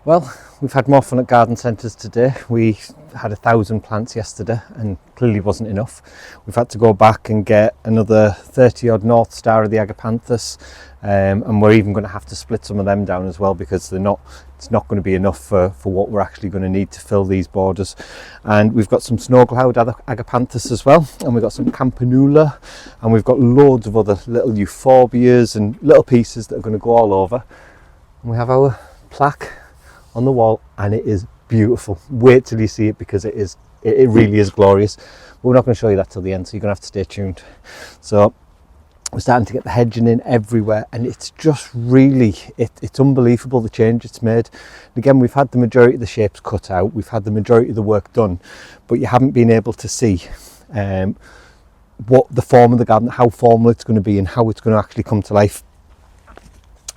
Well, we've had more fun at garden centres today. We had 1,000 plants yesterday and clearly wasn't enough. We've had to go back and get another 30 odd North Star of the agapanthus, and we're even going to have to split some of them down as well because it's not going to be enough for what we're actually going to need to fill these borders. And we've got some snow cloud agapanthus as well, and we've got some campanula, and we've got loads of other little euphorbias and little pieces that are going to go all over. And we have our plaque on the wall, and it is beautiful. Wait till you see it because it really is glorious. But we're not going to show you that till the end, so you're going to have to stay tuned. So we're starting to get the hedging in everywhere, and it's just really it's unbelievable the change it's made. And again, we've had the majority of the shapes cut out, we've had the majority of the work done, but you haven't been able to see what the form of the garden, how formal it's going to be and how it's going to actually come to life.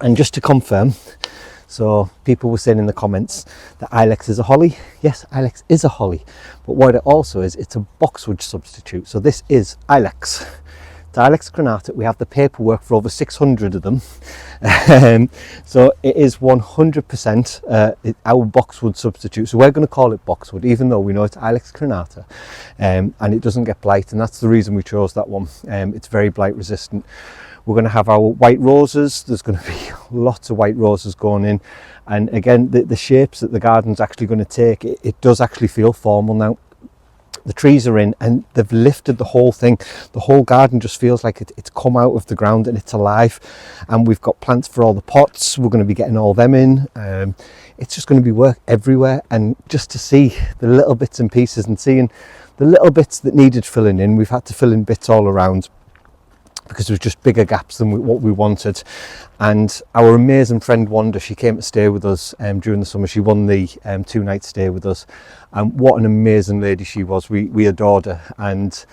And just to confirm, so people were saying in the comments that Ilex is a holly. Yes, Ilex is a holly, but what it also is, it's a boxwood substitute. So this is Ilex. It's Ilex crenata. We have the paperwork for over 600 of them. So it is 100% our boxwood substitute. So we're going to call it boxwood, even though we know it's Ilex crenata, and it doesn't get blight, and that's the reason we chose that one. It's very blight resistant. We're going to have our white roses. There's going to be lots of white roses going in. And again, the shapes that the garden's actually going to take, it does actually feel formal now. The trees are in and they've lifted the whole thing. The whole garden just feels like it's come out of the ground and it's alive. And we've got plants for all the pots. We're going to be getting all them in. It's just going to be work everywhere. And just to see the little bits and pieces and seeing the little bits that needed filling in, we've had to fill in bits all around, because there was just bigger gaps than what we wanted. And our amazing friend Wanda, she came to stay with us during the summer. She won the 2-night stay with us, and what an amazing lady she was. We adored her, and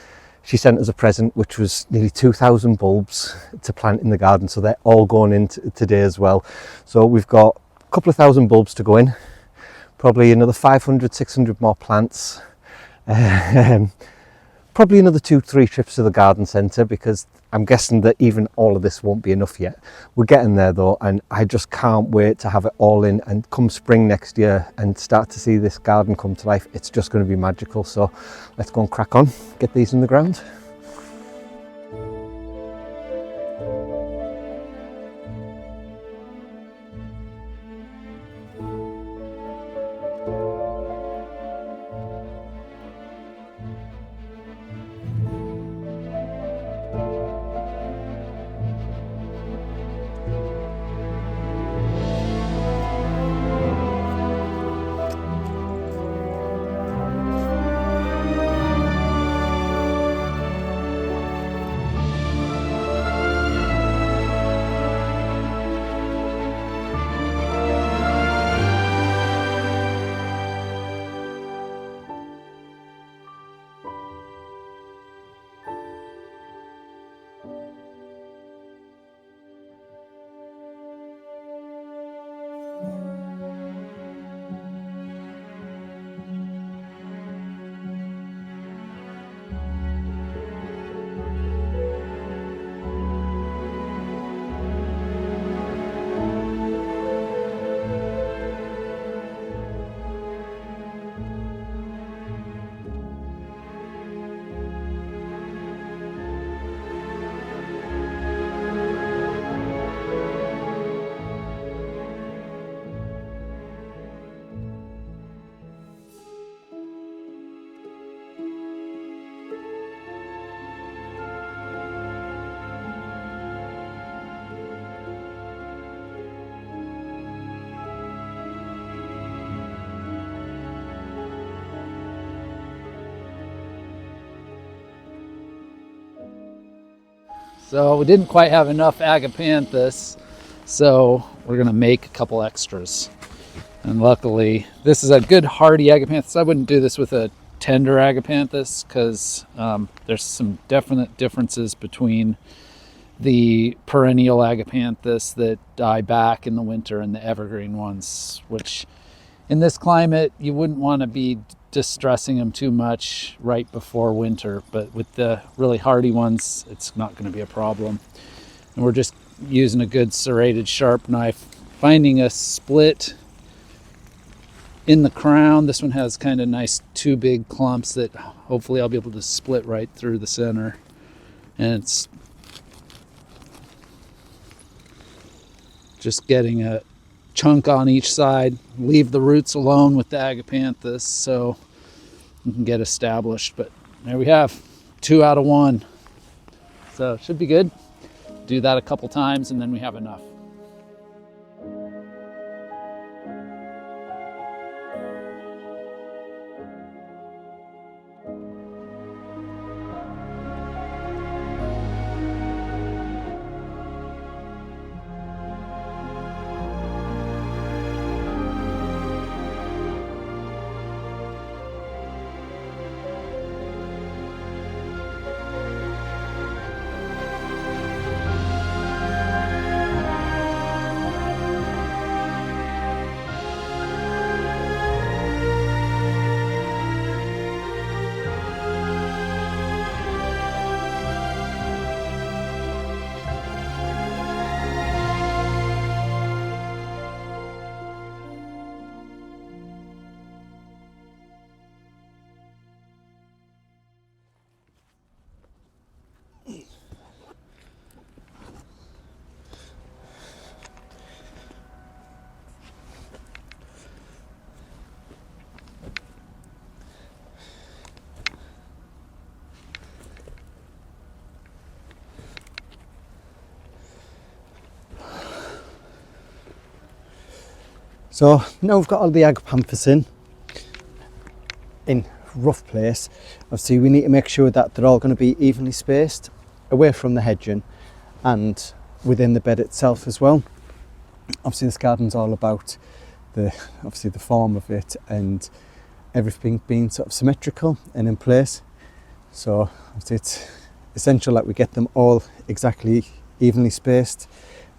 she sent us a present which was nearly 2,000 bulbs to plant in the garden, so they're all going in today as well. So we've got a couple of thousand bulbs to go in, probably another 500-600 more plants, probably another 2-3 trips to the garden centre, because I'm guessing that even all of this won't be enough yet. We're getting there though, and I just can't wait to have it all in and come spring next year and start to see this garden come to life. It's just going to be magical. So let's go and crack on, get these in the ground. So we didn't quite have enough agapanthus, so we're gonna make a couple extras. And luckily, this is a good hardy agapanthus. I wouldn't do this with a tender agapanthus because there's some definite differences between the perennial agapanthus that die back in the winter and the evergreen ones, which in this climate, you wouldn't want to be distressing them too much right before winter, but with the really hardy ones, it's not going to be a problem. And we're just using a good serrated sharp knife, finding a split in the crown. This one has kind of nice two big clumps that hopefully I'll be able to split right through the center. And it's just getting a chunk on each side. Leave the roots alone with the agapanthus so you can get established. But there we have 2 out of 1. So it should be good. Do that a couple times and then we have enough. So now we've got all the agapanthus in rough place. Obviously we need to make sure that they're all going to be evenly spaced away from the hedging and within the bed itself as well. Obviously this garden's all about the form of it and everything being sort of symmetrical and in place. So obviously it's essential that we get them all exactly evenly spaced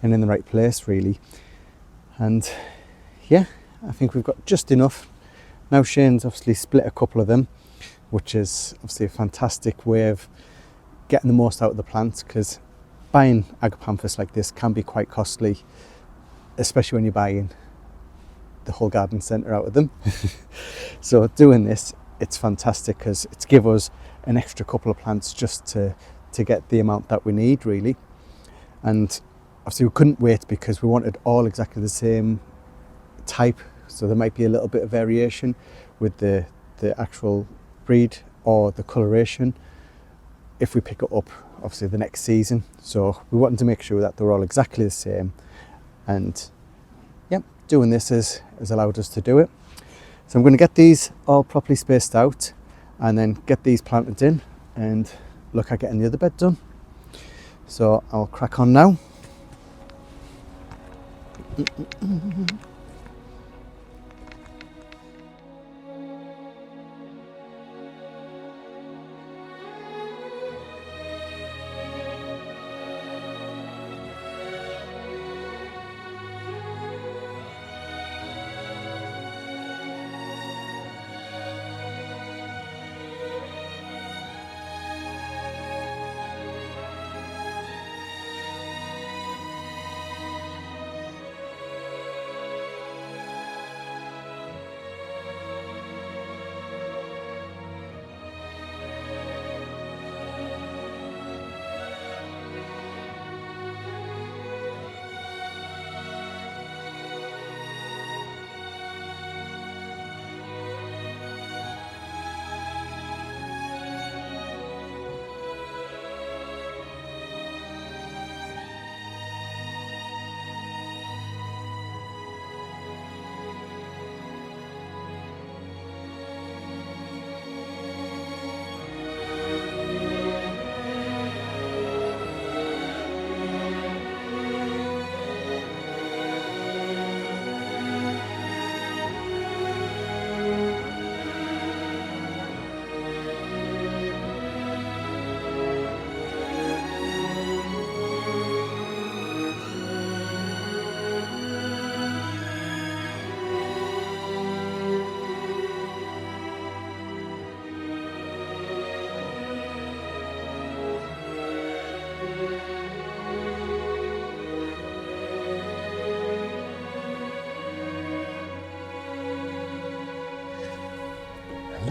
and in the right place really. And yeah, I think we've got just enough. Now Shane's obviously split a couple of them, which is obviously a fantastic way of getting the most out of the plants, because buying agapanthus like this can be quite costly, especially when you're buying the whole garden centre out of them. So doing this, it's fantastic because it's give us an extra couple of plants just to get the amount that we need really. And obviously we couldn't wait because we wanted all exactly the same type, so there might be a little bit of variation with the actual breed or the coloration if we pick it up obviously the next season. So we wanted to make sure that they're all exactly the same, and yeah, doing this has allowed us to do it. So I'm going to get these all properly spaced out and then get these planted in and look at getting the other bed done. So I'll crack on now.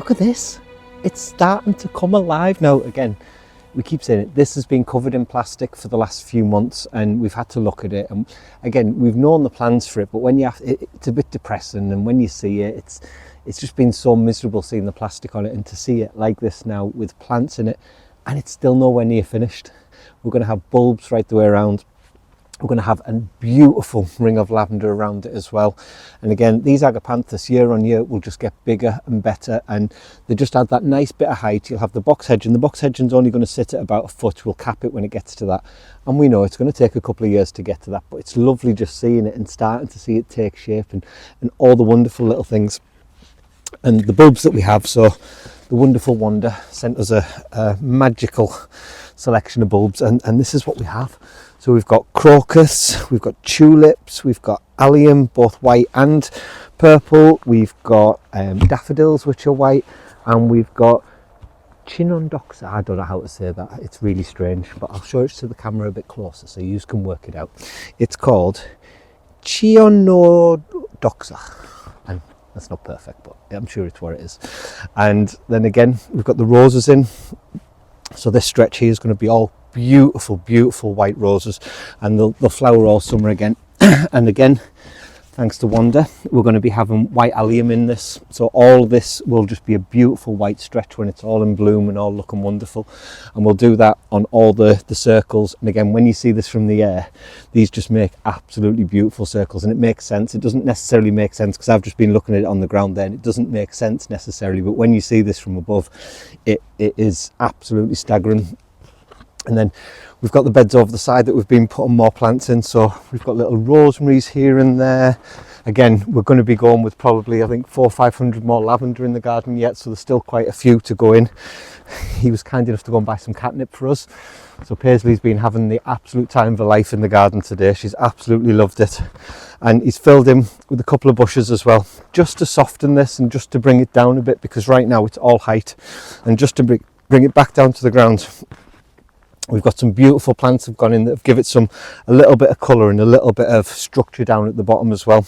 look at this. It's starting to come alive now. Again, we keep saying it, this has been covered in plastic for the last few months, and we've had to look at it, and again, we've known the plans for it, but when you have it's a bit depressing, and when you see it, it's just been so miserable seeing the plastic on it, and to see it like this now with plants in it, and it's still nowhere near finished. We're going to have bulbs right the way around. We're going to have a beautiful ring of lavender around it as well. And again, these agapanthus year on year will just get bigger and better, and they just add that nice bit of height. You'll have the box hedging. The box hedging's only going to sit at about a foot. We'll cap it when it gets to that. And we know it's going to take a couple of years to get to that, but it's lovely just seeing it and starting to see it take shape, and all the wonderful little things. And the bulbs that we have, so the wonderful Wanda sent us a magical selection of bulbs, and this is what we have. So we've got crocus, we've got tulips, we've got allium, both white and purple, we've got daffodils, which are white, and we've got chinondoxa. I don't know how to say that, it's really strange, but I'll show it to the camera a bit closer so you can work it out. It's called chiondoxa, and that's not perfect, but I'm sure it's what it is. And then again, we've got the roses in. So this stretch here is going to be all beautiful, beautiful white roses, and they'll flower all summer again. And again, thanks to Wanda, we're going to be having white allium in this. So all this will just be a beautiful white stretch when it's all in bloom and all looking wonderful. And we'll do that on all the circles. And again, when you see this from the air, these just make absolutely beautiful circles, and it makes sense. It doesn't necessarily make sense because I've just been looking at it on the ground there, and it doesn't make sense necessarily, but when you see this from above, it is absolutely staggering. And then we've got the beds over the side that we've been putting more plants in. So we've got little rosemaries here and there. Again, we're going to be going with probably, I think, 400 or 500 more lavender in the garden yet. So there's still quite a few to go in. He was kind enough to go and buy some catnip for us. So Paisley's been having the absolute time of her life in the garden today. She's absolutely loved it. And he's filled in with a couple of bushes as well, just to soften this and just to bring it down a bit, because right now it's all height. And just to bring it back down to the ground, we've got some beautiful plants have gone in that have given it a little bit of colour and a little bit of structure down at the bottom as well.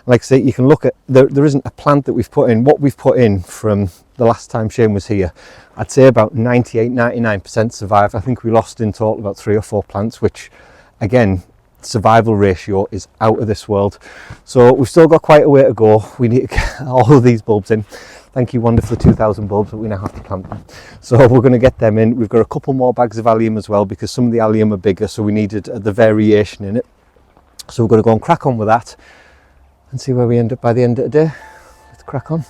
Like I say, you can look at, there isn't a plant that we've put in. What we've put in from the last time Shane was here, I'd say about 98-99% survived. I think we lost in total about 3 or 4 plants, which again, survival ratio is out of this world. So we've still got quite a way to go. We need to get all of these bulbs in. Thank you, Wanda, for the 2,000 bulbs, but we now have to plant them. So we're going to get them in. We've got a couple more bags of allium as well, because some of the allium are bigger, so we needed the variation in it. So we're going to go and crack on with that and see where we end up by the end of the day. Let's crack on.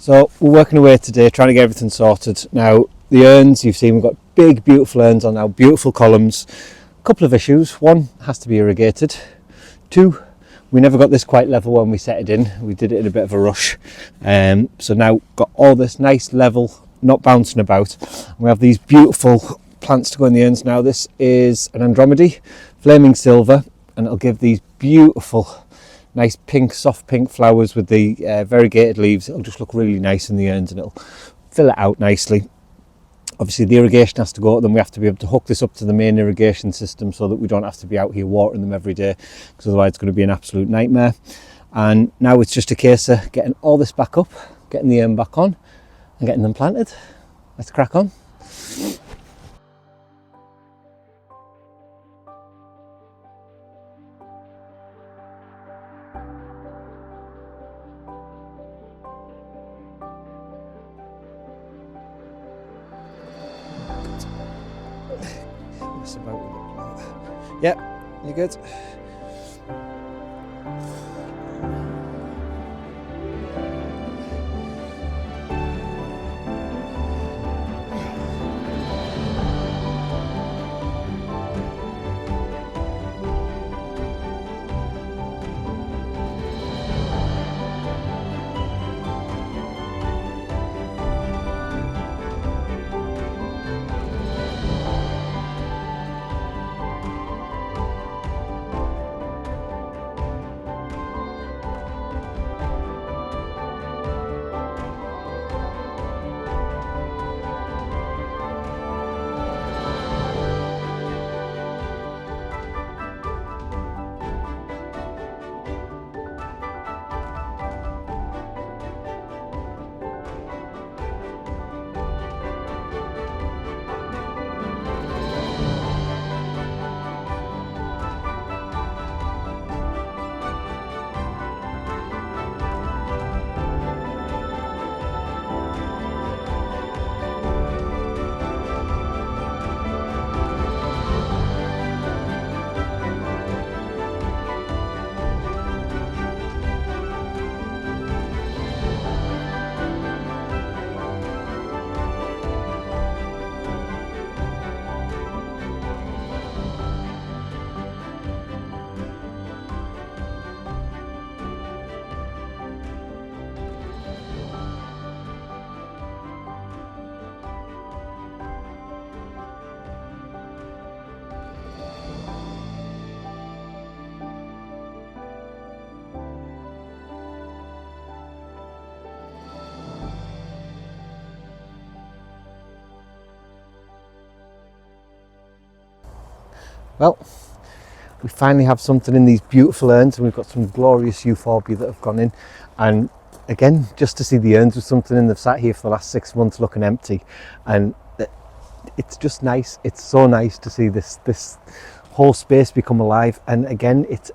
So we're working away today, trying to get everything sorted. Now, the urns, you've seen we've got big beautiful urns on now, beautiful columns. A couple of issues: one, has to be irrigated; two, we never got this quite level when we set it in. We did it in a bit of a rush, so now got all this nice level, not bouncing about. We have these beautiful plants to go in the urns now. This is an Andromedy, flaming silver, and it'll give these beautiful nice pink, soft pink flowers with the variegated leaves. It'll just look really nice in the urns and it'll fill it out nicely. Obviously the irrigation has to go, then we have to be able to hook this up to the main irrigation system so that we don't have to be out here watering them every day, because otherwise it's going to be an absolute nightmare. And now it's just a case of getting all this back up, getting the urn back on and getting them planted. Let's crack on. About with it. Yeah, you good? Well, we finally have something in these beautiful urns, and we've got some glorious euphorbia that have gone in. And again, just to see the urns with something in, they've sat here for the last 6 months looking empty, and it's just nice. It's so nice to see this whole space become alive. And again, it's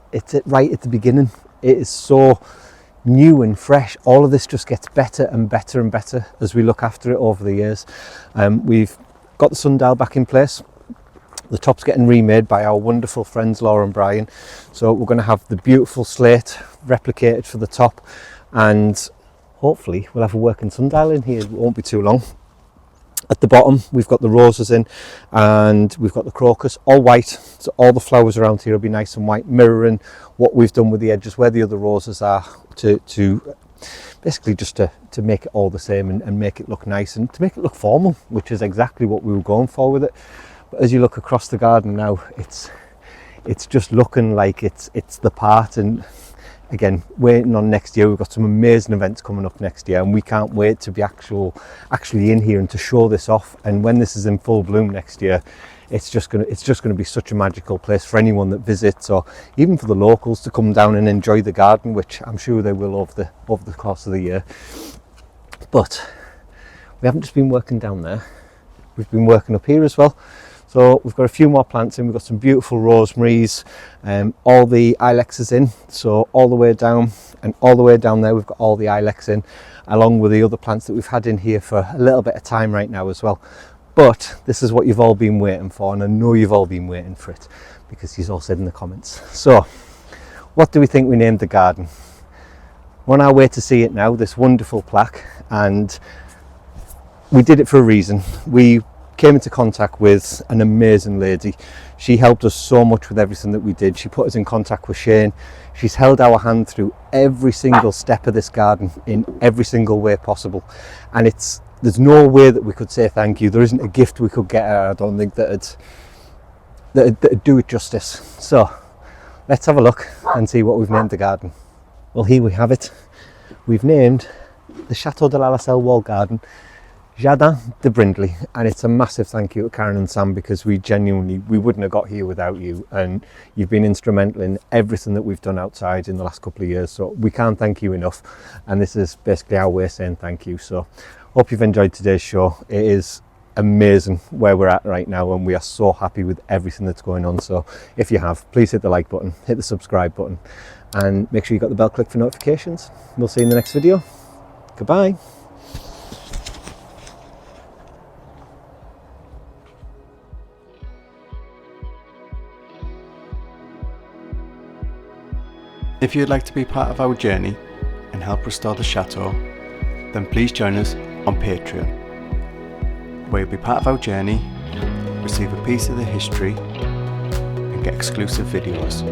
right at the beginning. It is so new and fresh. All of this just gets better and better and better as we look after it over the years. We've got the sundial back in place. The top's getting remade by our wonderful friends Laura and Brian, so we're going to have the beautiful slate replicated for the top, and hopefully we'll have a working sundial in here. It won't be too long. At the bottom we've got the roses in, and we've got the crocus, all white, so all the flowers around here will be nice and white, mirroring what we've done with the edges where the other roses are, to basically just to make it all the same and make it look nice and to make it look formal, which is exactly what we were going for with it. But as you look across the garden now, it's just looking like it's the part. And again, waiting on next year. We've got some amazing events coming up next year, and we can't wait to be actually in here and to show this off. And when this is in full bloom next year, it's just gonna be such a magical place for anyone that visits, or even for the locals to come down and enjoy the garden, which I'm sure they will over the course of the year. But we haven't just been working down there, we've been working up here as well. So we've got a few more plants in. We've got some beautiful rosemaries, all the ilexes in, so all the way down, and all the way down there we've got all the ilex in, along with the other plants that we've had in here for a little bit of time right now as well. But this is what you've all been waiting for, and I know you've all been waiting for it, because you've all said in the comments. So what do we think we named the garden? We're on our way to see it now, this wonderful plaque, and we did it for a reason. We came into contact with an amazing lady. She helped us so much with everything that we did. She put us in contact with Shane. She's held our hand through every single step of this garden in every single way possible, and there's no way that we could say thank you. There isn't a gift we could get her, I don't think, that'd do it justice. So let's have a look and see what we've named the garden. Well, here we have it. We've named the Château de Lalacelle wall garden Jardin de Brindley, and it's a massive thank you to Karen and Sam, because we wouldn't have got here without you, and you've been instrumental in everything that we've done outside in the last couple of years, so we can't thank you enough, and this is basically our way of saying thank you. So hope you've enjoyed today's show. It is amazing where we're at right now, and we are so happy with everything that's going on. So if you have, please hit the like button, hit the subscribe button, and make sure you got the bell clicked for notifications. We'll see you in the next video. Goodbye. If you'd like to be part of our journey and help restore the chateau, then please join us on Patreon, where you'll be part of our journey, receive a piece of the history, and get exclusive videos.